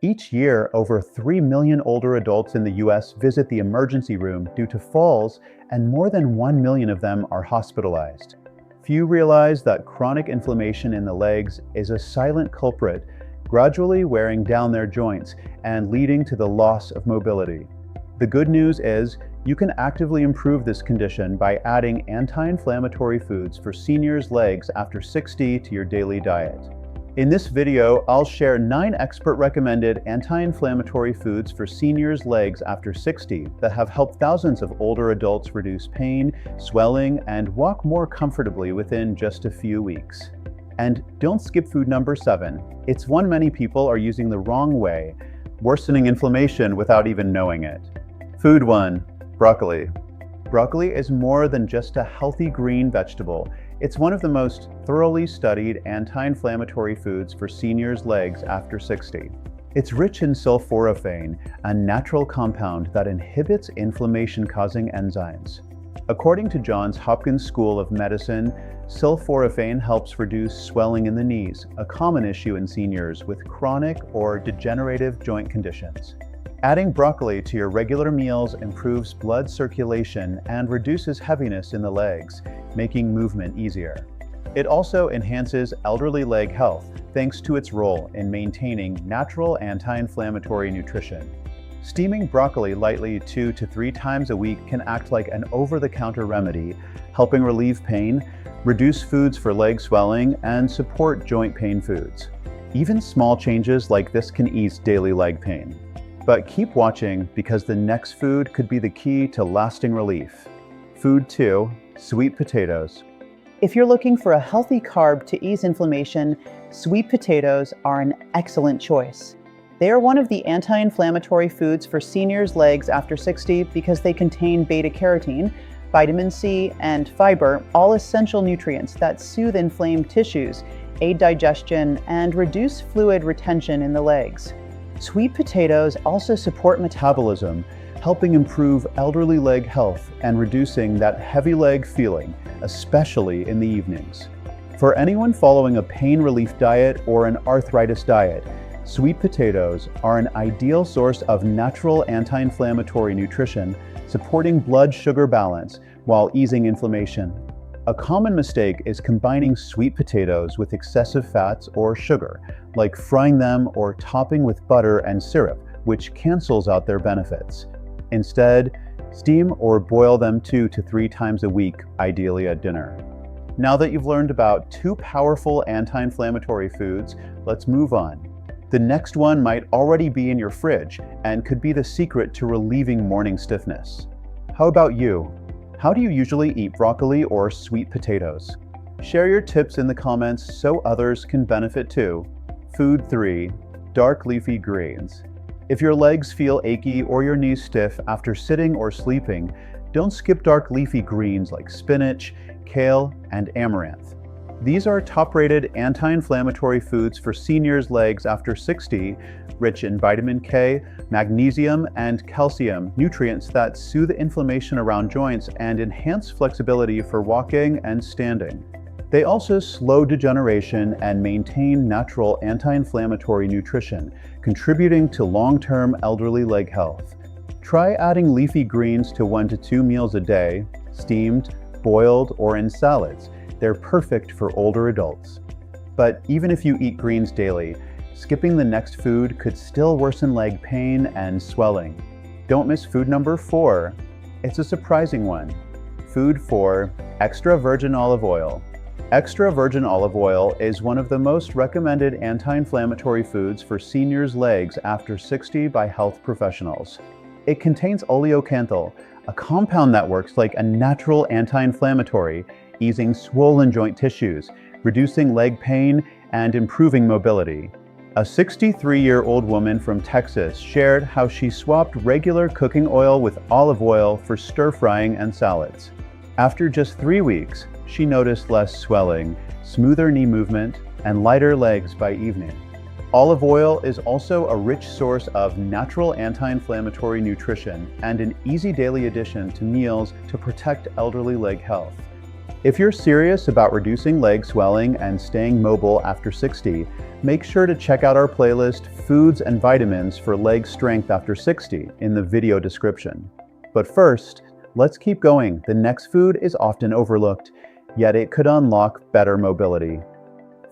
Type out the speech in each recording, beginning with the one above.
Each year, over 3 million older adults in the US visit the emergency room due to falls, and more than 1 million of them are hospitalized. Few realize that chronic inflammation in the legs is a silent culprit, gradually wearing down their joints and leading to the loss of mobility. The good news is you can actively improve this condition by adding anti-inflammatory foods for seniors' legs after 60 to your daily diet. In this video, I'll share 9 expert-recommended anti-inflammatory foods for seniors' legs after 60 that have helped thousands of older adults reduce pain, swelling, and walk more comfortably within just a few weeks. And don't skip food number 7. It's one many people are using the wrong way, worsening inflammation without even knowing it. Food 1. Broccoli. Broccoli is more than just a healthy green vegetable. It's one of the most thoroughly studied anti-inflammatory foods for seniors' legs after 60. It's rich in sulforaphane, a natural compound that inhibits inflammation-causing enzymes. According to Johns Hopkins School of Medicine, sulforaphane helps reduce swelling in the knees, a common issue in seniors with chronic or degenerative joint conditions. Adding broccoli to your regular meals improves blood circulation and reduces heaviness in the legs, making movement easier. It also enhances elderly leg health thanks to its role in maintaining natural anti-inflammatory nutrition. Steaming broccoli lightly 2 to 3 times a week can act like an over-the-counter remedy, helping relieve pain, reduce foods for leg swelling, and support joint pain foods. Even small changes like this can ease daily leg pain. But keep watching because the next food could be the key to lasting relief. Food 2. Sweet potatoes. If you're looking for a healthy carb to ease inflammation, sweet potatoes are an excellent choice. They are one of the anti-inflammatory foods for seniors' legs after 60 because they contain beta-carotene, vitamin C, and fiber, all essential nutrients that soothe inflamed tissues, aid digestion, and reduce fluid retention in the legs. Sweet potatoes also support metabolism, helping improve elderly leg health and reducing that heavy leg feeling, especially in the evenings. For anyone following a pain relief diet or an arthritis diet, sweet potatoes are an ideal source of natural anti-inflammatory nutrition, supporting blood sugar balance while easing inflammation. A common mistake is combining sweet potatoes with excessive fats or sugar, like frying them or topping with butter and syrup, which cancels out their benefits. Instead, steam or boil them 2 to 3 times a week, ideally at dinner. Now that you've learned about 2 powerful anti-inflammatory foods, let's move on. The next one might already be in your fridge and could be the secret to relieving morning stiffness. How about you? How do you usually eat broccoli or sweet potatoes? Share your tips in the comments so others can benefit too. Food 3. Dark leafy greens. If your legs feel achy or your knees stiff after sitting or sleeping, don't skip dark leafy greens like spinach, kale, and amaranth. These are top-rated anti-inflammatory foods for seniors' legs after 60, rich in vitamin K, magnesium, and calcium, nutrients that soothe inflammation around joints and enhance flexibility for walking and standing. They also slow degeneration and maintain natural anti-inflammatory nutrition, contributing to long-term elderly leg health. Try adding leafy greens to 1 to 2 meals a day, steamed, boiled, or in salads. They're perfect for older adults. But even if you eat greens daily, skipping the next food could still worsen leg pain and swelling. Don't miss food number 4. It's a surprising one. Food 4. Extra virgin olive oil. Extra virgin olive oil is one of the most recommended anti-inflammatory foods for seniors' legs after 60 by health professionals. It contains oleocanthal, a compound that works like a natural anti-inflammatory, easing swollen joint tissues, reducing leg pain, and improving mobility. A 63-year-old woman from Texas shared how she swapped regular cooking oil with olive oil for stir-frying and salads. After just 3 weeks, she noticed less swelling, smoother knee movement, and lighter legs by evening. Olive oil is also a rich source of natural anti-inflammatory nutrition and an easy daily addition to meals to protect elderly leg health. If you're serious about reducing leg swelling and staying mobile after 60, make sure to check out our playlist, Foods and Vitamins for Leg Strength After 60, in the video description. But first, let's keep going. The next food is often overlooked, yet it could unlock better mobility.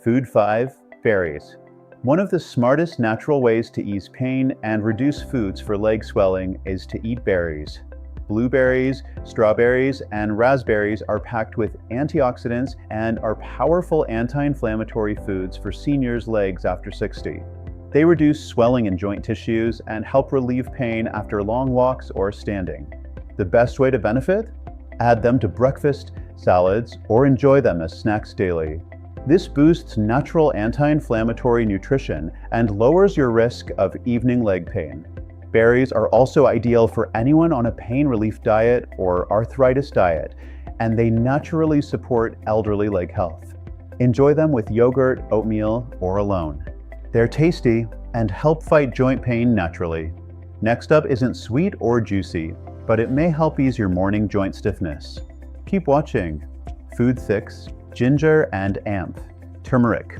Food 5, berries. One of the smartest natural ways to ease pain and reduce foods for leg swelling is to eat berries. Blueberries, strawberries, and raspberries are packed with antioxidants and are powerful anti-inflammatory foods for seniors' legs after 60. They reduce swelling in joint tissues and help relieve pain after long walks or standing. The best way to benefit? Add them to breakfast, salads, or enjoy them as snacks daily. This boosts natural anti-inflammatory nutrition and lowers your risk of evening leg pain. Berries are also ideal for anyone on a pain relief diet or arthritis diet, and they naturally support elderly leg health. Enjoy them with yogurt, oatmeal, or alone. They're tasty and help fight joint pain naturally. Next up isn't sweet or juicy, but it may help ease your morning joint stiffness. Keep watching. Food 6, ginger and turmeric.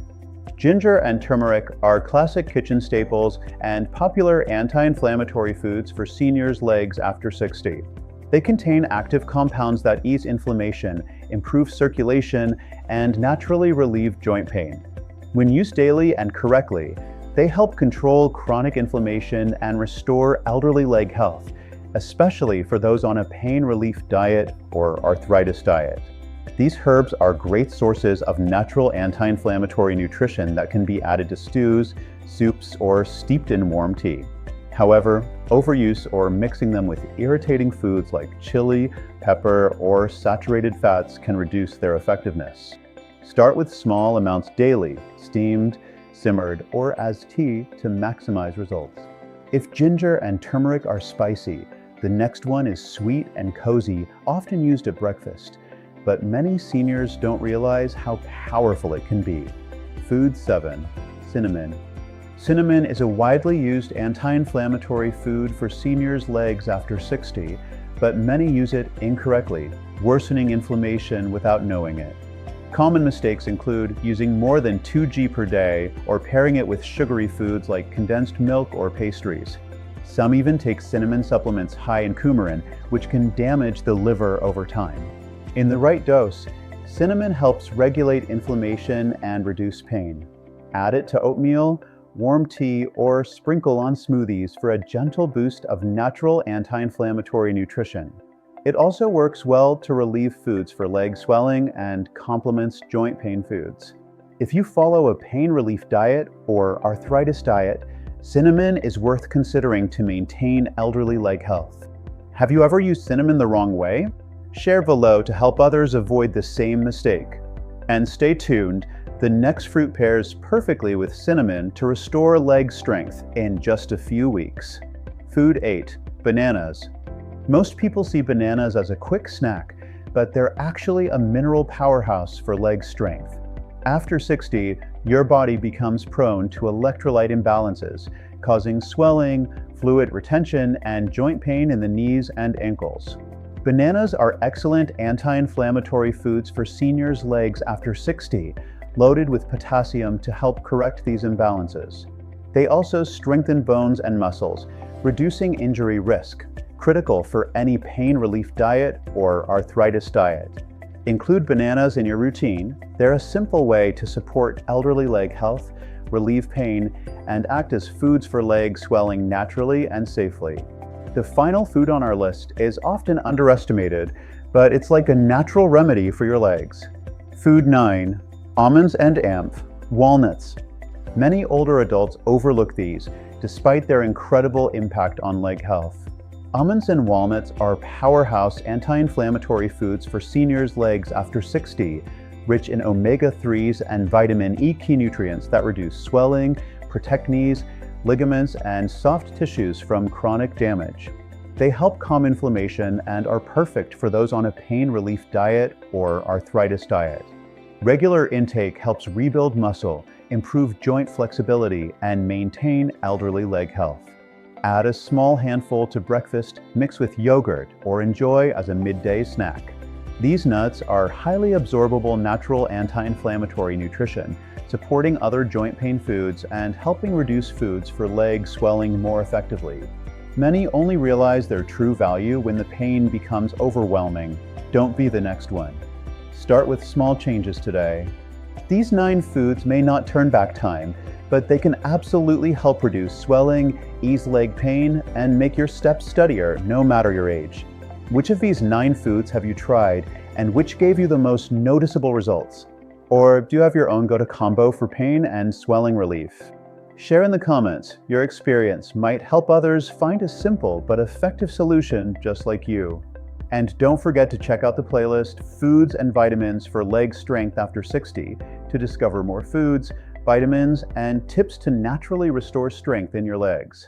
Ginger and turmeric are classic kitchen staples and popular anti-inflammatory foods for seniors' legs after 60. They contain active compounds that ease inflammation, improve circulation, and naturally relieve joint pain. When used daily and correctly, they help control chronic inflammation and restore elderly leg health, especially for those on a pain relief diet or arthritis diet. These herbs are great sources of natural anti-inflammatory nutrition that can be added to stews, soups, or steeped in warm tea. However, overuse or mixing them with irritating foods like chili, pepper, or saturated fats can reduce their effectiveness. Start with small amounts daily, steamed, simmered, or as tea to maximize results. If ginger and turmeric are spicy, the next one is sweet and cozy, often used at breakfast. But many seniors don't realize how powerful it can be. Food 7, cinnamon. Cinnamon is a widely used anti-inflammatory food for seniors' legs after 60, but many use it incorrectly, worsening inflammation without knowing it. Common mistakes include using more than 2 g per day or pairing it with sugary foods like condensed milk or pastries. Some even take cinnamon supplements high in coumarin, which can damage the liver over time. In the right dose, cinnamon helps regulate inflammation and reduce pain. Add it to oatmeal, warm tea, or sprinkle on smoothies for a gentle boost of natural anti-inflammatory nutrition. It also works well to relieve foods for leg swelling and complements joint pain foods. If you follow a pain relief diet or arthritis diet, cinnamon is worth considering to maintain elderly leg health. Have you ever used cinnamon the wrong way? Share below to help others avoid the same mistake. And stay tuned, the next fruit pairs perfectly with cinnamon to restore leg strength in just a few weeks. Food 8, bananas. Most people see bananas as a quick snack, but they're actually a mineral powerhouse for leg strength. After 60, your body becomes prone to electrolyte imbalances, causing swelling, fluid retention, and joint pain in the knees and ankles. Bananas are excellent anti-inflammatory foods for seniors' legs after 60, loaded with potassium to help correct these imbalances. They also strengthen bones and muscles, reducing injury risk, critical for any pain relief diet or arthritis diet. Include bananas in your routine. They're a simple way to support elderly leg health, relieve pain, and act as foods for leg swelling naturally and safely. The final food on our list is often underestimated, but it's like a natural remedy for your legs. Food 9, almonds and walnuts. Many older adults overlook these, despite their incredible impact on leg health. Almonds and walnuts are powerhouse anti-inflammatory foods for seniors' legs after 60, rich in omega-3s and vitamin E key nutrients that reduce swelling, protect knees, ligaments, and soft tissues from chronic damage. They help calm inflammation and are perfect for those on a pain relief diet or arthritis diet. Regular intake helps rebuild muscle, improve joint flexibility, and maintain elderly leg health. Add a small handful to breakfast, mix with yogurt, or enjoy as a midday snack. These nuts are highly absorbable natural anti-inflammatory nutrition, supporting other joint pain foods and helping reduce foods for leg swelling more effectively. Many only realize their true value when the pain becomes overwhelming. Don't be the next one. Start with small changes today. These 9 foods may not turn back time, but they can absolutely help reduce swelling, ease leg pain, and make your steps steadier no matter your age. Which of these 9 foods have you tried, and which gave you the most noticeable results? Or do you have your own go-to combo for pain and swelling relief? Share in the comments. Your experience might help others find a simple but effective solution just like you. And don't forget to check out the playlist Foods and Vitamins for Leg Strength After 60 to discover more foods, vitamins, and tips to naturally restore strength in your legs.